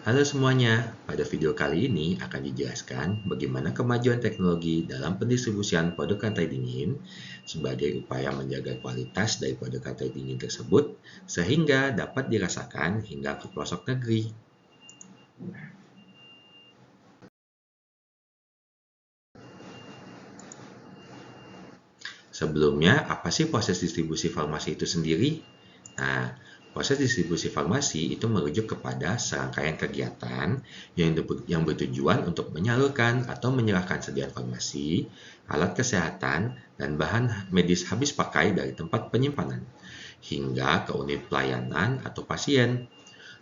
Halo semuanya, pada video kali ini akan dijelaskan bagaimana kemajuan teknologi dalam pendistribusian produk rantai dingin sebagai upaya menjaga kualitas dari produk rantai dingin tersebut sehingga dapat dirasakan hingga ke pelosok negeri. Sebelumnya, apa sih proses distribusi farmasi itu sendiri? Nah, proses distribusi farmasi itu merujuk kepada serangkaian kegiatan yang bertujuan untuk menyalurkan atau menyerahkan sediaan farmasi, alat kesehatan, dan bahan medis habis pakai dari tempat penyimpanan hingga ke unit pelayanan atau pasien.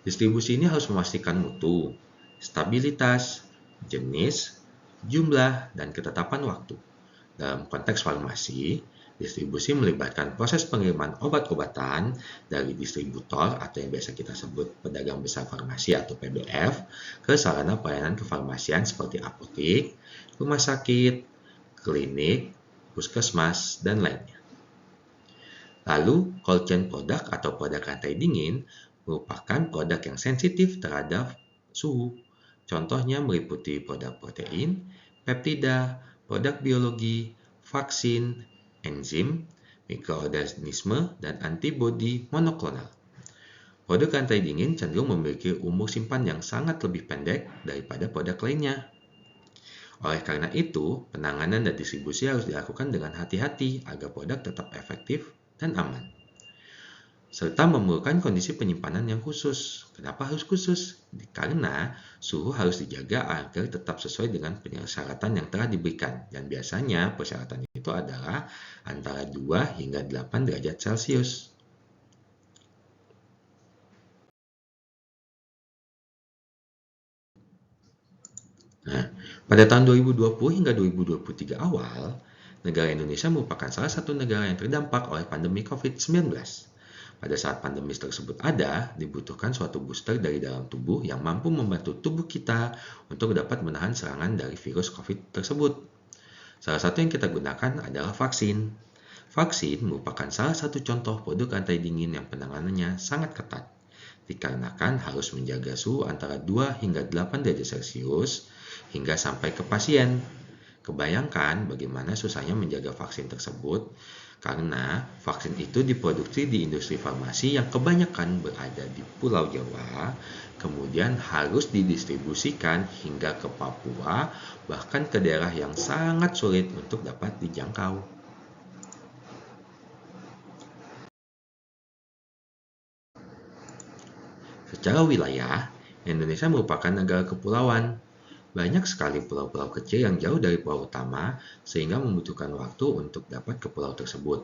Distribusi ini harus memastikan mutu, stabilitas, jenis, jumlah, dan ketetapan waktu. Dalam konteks farmasi, distribusi melibatkan proses pengiriman obat-obatan dari distributor atau yang biasa kita sebut pedagang besar farmasi atau PBF ke sarana pelayanan kefarmasian seperti apotek, rumah sakit, klinik, puskesmas, dan lainnya. Lalu, cold chain product atau produk rantai dingin merupakan produk yang sensitif terhadap suhu. Contohnya meliputi produk protein, peptida, produk biologi, vaksin, enzim, mikroorganisme, dan antibodi monoklonal. Produk rantai dingin cenderung memiliki umur simpan yang sangat lebih pendek daripada produk lainnya. Oleh karena itu, penanganan dan distribusi harus dilakukan dengan hati-hati agar produk tetap efektif dan aman, serta memerlukan kondisi penyimpanan yang khusus. Kenapa harus khusus? Karena suhu harus dijaga agar tetap sesuai dengan persyaratan yang telah diberikan. Dan biasanya persyaratan itu adalah antara 2 hingga 8 derajat Celcius. Nah, pada tahun 2020 hingga 2023 awal, negara Indonesia merupakan salah satu negara yang terdampak oleh pandemi COVID-19. Pada saat pandemi tersebut ada, dibutuhkan suatu booster dari dalam tubuh yang mampu membantu tubuh kita untuk dapat menahan serangan dari virus COVID tersebut. Salah satu yang kita gunakan adalah vaksin. Vaksin merupakan salah satu contoh produk rantai dingin yang penanganannya sangat ketat, dikarenakan harus menjaga suhu antara 2 hingga 8 derajat Celcius hingga sampai ke pasien. Kebayangkan bagaimana susahnya menjaga vaksin tersebut, karena vaksin itu diproduksi di industri farmasi yang kebanyakan berada di Pulau Jawa, kemudian harus didistribusikan hingga ke Papua, bahkan ke daerah yang sangat sulit untuk dapat dijangkau. Secara wilayah, Indonesia merupakan negara kepulauan. Banyak sekali pulau-pulau kecil yang jauh dari pulau utama, sehingga membutuhkan waktu untuk dapat ke pulau tersebut.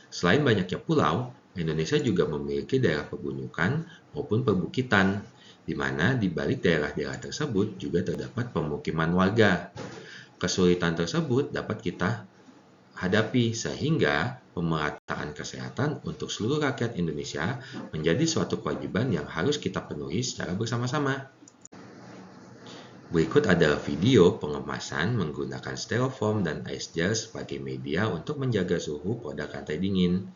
Selain banyaknya pulau, Indonesia juga memiliki daerah pegunungan maupun perbukitan, di mana di balik daerah-daerah tersebut juga terdapat pemukiman warga. Kesulitan tersebut dapat kita hadapi sehingga pemerataan kesehatan untuk seluruh rakyat Indonesia menjadi suatu kewajiban yang harus kita penuhi secara bersama-sama. Berikut adalah video pengemasan menggunakan styrofoam dan ice gel sebagai media untuk menjaga suhu produk rantai dingin.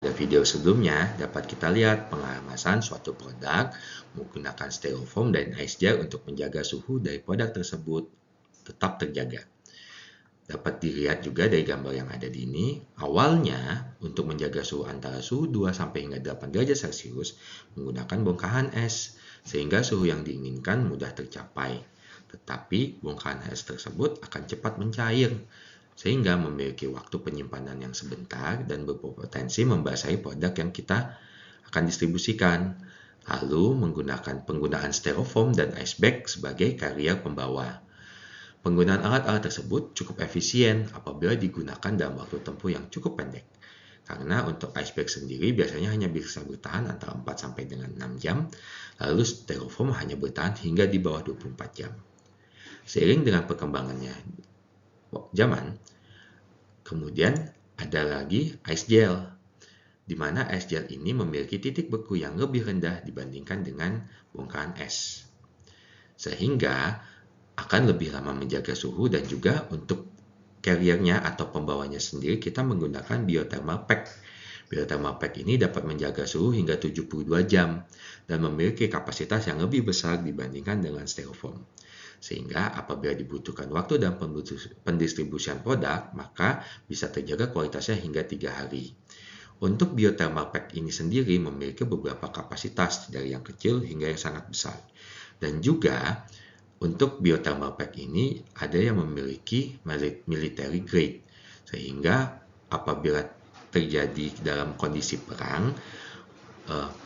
Pada video sebelumnya, dapat kita lihat pengemasan suatu produk menggunakan styrofoam dan ice gel untuk menjaga suhu dari produk tersebut tetap terjaga. Dapat dilihat juga dari gambar yang ada di ini, awalnya untuk menjaga suhu antara suhu 2 sampai hingga 8 derajat Celcius menggunakan bongkahan es, sehingga suhu yang diinginkan mudah tercapai. Tetapi bongkahan es tersebut akan cepat mencair, sehingga memiliki waktu penyimpanan yang sebentar dan berpotensi membasahi produk yang kita akan distribusikan. Lalu menggunakan penggunaan styrofoam dan ice bag sebagai karier pembawa. Penggunaan alat-alat tersebut cukup efisien apabila digunakan dalam waktu tempuh yang cukup pendek. Karena untuk ice bag sendiri biasanya hanya bisa bertahan antara 4 sampai dengan 6 jam, lalu styrofoam hanya bertahan hingga di bawah 24 jam. Seiring dengan perkembangannya jaman. Kemudian ada lagi ice gel, di mana ice gel ini memiliki titik beku yang lebih rendah dibandingkan dengan bongkahan es, sehingga akan lebih lama menjaga suhu. Dan juga untuk carrier-nya atau pembawanya sendiri kita menggunakan biothermal pack. Biothermal pack ini dapat menjaga suhu hingga 72 jam dan memiliki kapasitas yang lebih besar dibandingkan dengan styrofoam. Sehingga apabila dibutuhkan waktu dan pendistribusian produk, maka bisa terjaga kualitasnya hingga 3 hari. Untuk biothermal pack ini sendiri memiliki beberapa kapasitas, dari yang kecil hingga yang sangat besar. Dan juga untuk biothermal pack ini ada yang memiliki military grade, sehingga apabila terjadi dalam kondisi perang,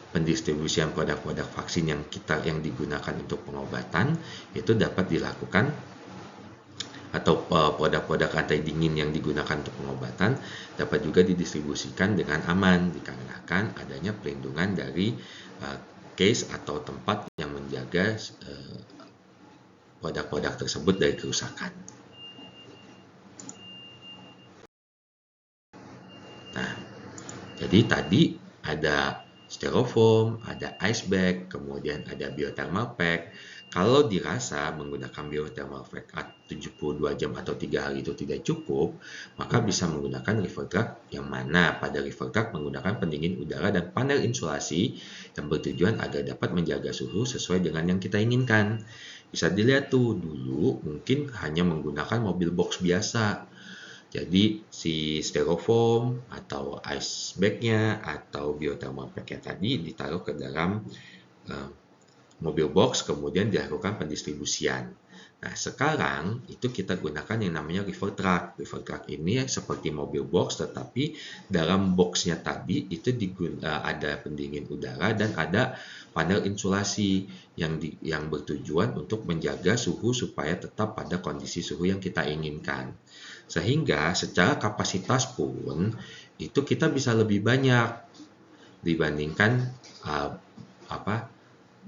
pendistribusian produk-produk vaksin yang digunakan untuk pengobatan itu dapat dilakukan, atau produk-produk anti dingin yang digunakan untuk pengobatan dapat juga didistribusikan dengan aman dikarenakan adanya pelindungan dari case atau tempat yang menjaga produk-produk tersebut dari kerusakan. Nah, jadi tadi ada styrofoam, ada ice bag, kemudian ada biothermal pack. Kalau dirasa menggunakan biothermal pack 72 jam atau 3 hari itu tidak cukup, maka bisa menggunakan river truck, yang mana pada river truck menggunakan pendingin udara dan panel insulasi yang bertujuan agar dapat menjaga suhu sesuai dengan yang kita inginkan. Bisa dilihat tuh, dulu mungkin hanya menggunakan mobil box biasa. Jadi si styrofoam atau ice bag-nya atau biothermal pack-nya tadi ditaruh ke dalam mobil box, kemudian dilakukan pendistribusian. Nah, sekarang itu kita gunakan yang namanya river truck. River truck ini seperti mobil box, tetapi dalam boxnya tadi itu ada pendingin udara dan ada panel insulasi yang bertujuan untuk menjaga suhu supaya tetap pada kondisi suhu yang kita inginkan. Sehingga secara kapasitas pun itu kita bisa lebih banyak dibandingkan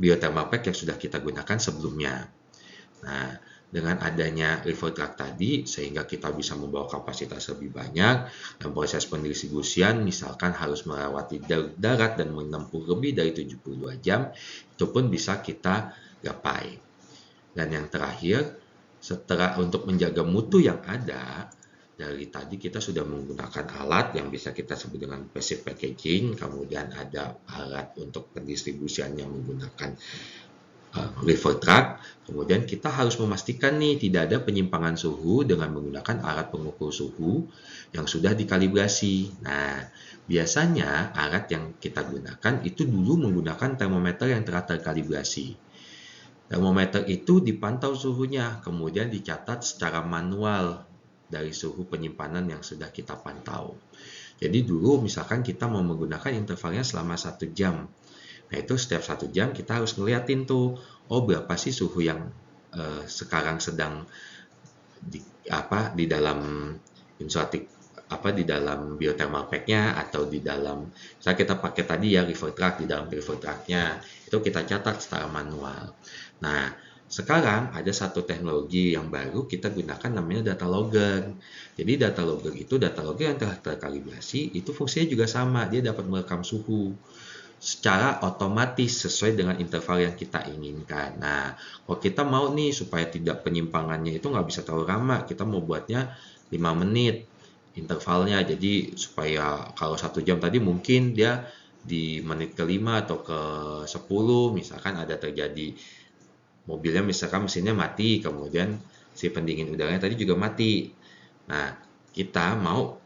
biothermal pack yang sudah kita gunakan sebelumnya. Nah, dengan adanya river truck tadi, sehingga kita bisa membawa kapasitas lebih banyak, dan proses pendistribusian misalkan harus melewati darat dan menempuh lebih dari 72 jam, itu pun bisa kita gapai. Dan yang terakhir, setelah untuk menjaga mutu yang ada, dari tadi kita sudah menggunakan alat yang bisa kita sebut dengan passive packaging, kemudian ada alat untuk pendistribusian yang menggunakan river truck, kemudian kita harus memastikan nih tidak ada penyimpangan suhu dengan menggunakan alat pengukur suhu yang sudah dikalibrasi. Nah, biasanya alat yang kita gunakan itu dulu menggunakan termometer yang telah terkalibrasi. Termometer itu dipantau suhunya, kemudian dicatat secara manual dari suhu penyimpanan yang sudah kita pantau. Jadi dulu misalkan kita mau menggunakan intervalnya selama 1 jam. Nah, itu setiap 1 jam kita harus ngeliatin tuh, berapa sih suhu yang sekarang sedang di dalam insulatif, di dalam biothermal pack-nya atau di dalam, misalnya kita pakai tadi ya river truck, di dalam river truck-nya itu kita catat secara manual. Nah, sekarang ada satu teknologi yang baru kita gunakan, namanya data logger. Jadi data logger yang telah terkalibrasi, itu fungsinya juga sama, dia dapat merekam suhu secara otomatis sesuai dengan interval yang kita inginkan. Nah, kalau kita mau nih supaya tidak penyimpangannya itu nggak bisa terlalu lama, kita mau buatnya 5 menit intervalnya. Jadi supaya kalau 1 jam tadi mungkin dia di menit ke-5 atau ke-10 misalkan ada terjadi mobilnya, misalkan mesinnya mati, kemudian si pendingin udaranya tadi juga mati. Nah, kita mau,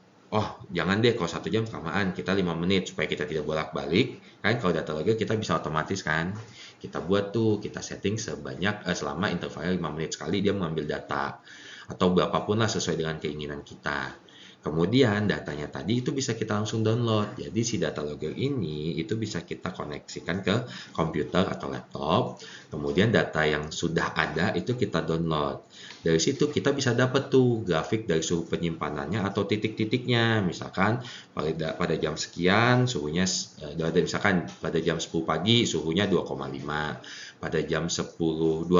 jangan deh kalau 1 jam kelamaan, kita 5 menit supaya kita tidak bolak-balik. Kan kalau data logger kita bisa otomatis kan. Kita buat tuh, kita setting selama intervalnya 5 menit sekali dia mengambil data. Atau berapapun lah sesuai dengan keinginan kita. Kemudian datanya tadi itu bisa kita langsung download. Jadi si data logger ini itu bisa kita koneksikan ke komputer atau laptop. Kemudian data yang sudah ada itu kita download. Dari situ kita bisa dapat tuh grafik dari suhu penyimpanannya atau titik-titiknya. Misalkan pada jam sekian suhunya, misalkan pada jam 10 pagi suhunya 2,5. pada jam 10.20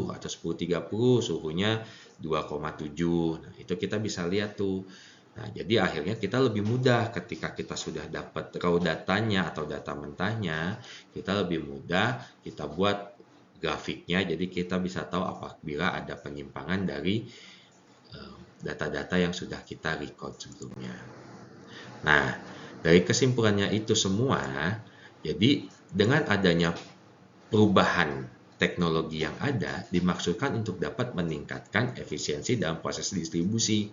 atau 10.30 suhunya 2,7. Nah, itu kita bisa lihat tuh. Nah, jadi akhirnya kita lebih mudah ketika kita sudah dapat raw datanya atau data mentahnya, kita lebih mudah kita buat grafiknya, jadi kita bisa tahu apabila ada penyimpangan dari data-data yang sudah kita record sebelumnya. Nah, dari kesimpulannya itu semua, jadi dengan adanya perubahan teknologi yang ada dimaksudkan untuk dapat meningkatkan efisiensi dalam proses distribusi.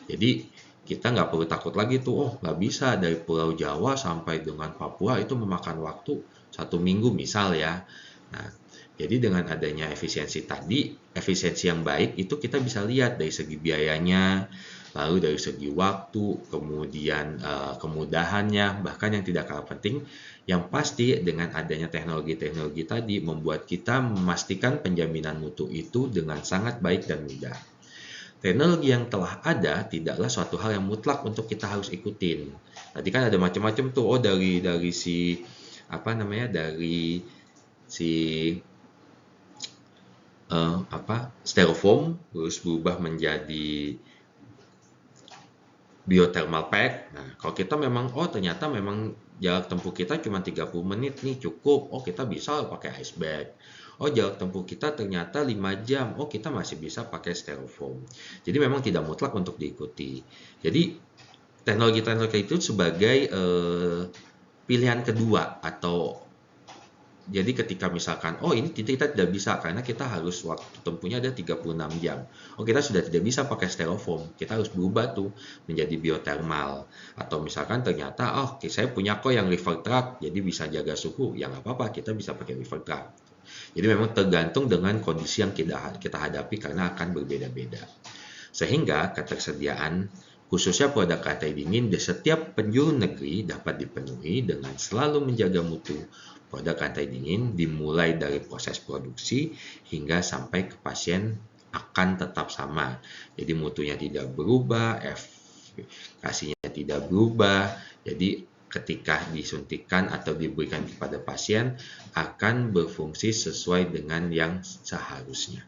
Jadi kita nggak perlu takut lagi tuh, oh nggak bisa dari Pulau Jawa sampai dengan Papua itu memakan waktu 1 minggu misal ya. Nah, jadi dengan adanya efisiensi tadi, efisiensi yang baik itu kita bisa lihat dari segi biayanya, lalu dari segi waktu, kemudian kemudahannya, bahkan yang tidak kalah penting, yang pasti dengan adanya teknologi-teknologi tadi membuat kita memastikan penjaminan mutu itu dengan sangat baik dan mudah. Teknologi yang telah ada tidaklah suatu hal yang mutlak untuk kita harus ikutin. Tadi kan ada macam-macam tuh, oh dari si styrofoam terus berubah menjadi geothermal pack. Nah, kalau kita memang ternyata memang jarak tempuh kita cuma 30 menit nih cukup. Oh, kita bisa pakai ice bag. Oh, jarak tempuh kita ternyata 5 jam. Oh, kita masih bisa pakai styrofoam. Jadi memang tidak mutlak untuk diikuti. Jadi teknologi-teknologi itu sebagai pilihan kedua, atau jadi ketika misalkan, oh ini kita tidak bisa karena kita harus waktu tempuhnya ada 36 jam. Oh kita sudah tidak bisa pakai styrofoam, kita harus berubah tuh menjadi geothermal. Atau misalkan ternyata, oh saya punya kok yang river truck, jadi bisa jaga suhu, ya nggak apa-apa, kita bisa pakai river truck. Jadi memang tergantung dengan kondisi yang kita hadapi karena akan berbeda-beda. Sehingga ketersediaan khususnya produk rantai dingin di setiap penjuru negeri dapat dipenuhi dengan selalu menjaga mutu produk rantai dingin dimulai dari proses produksi hingga sampai ke pasien akan tetap sama. Jadi mutunya tidak berubah, efikasinya tidak berubah. Jadi ketika disuntikan atau diberikan kepada pasien akan berfungsi sesuai dengan yang seharusnya.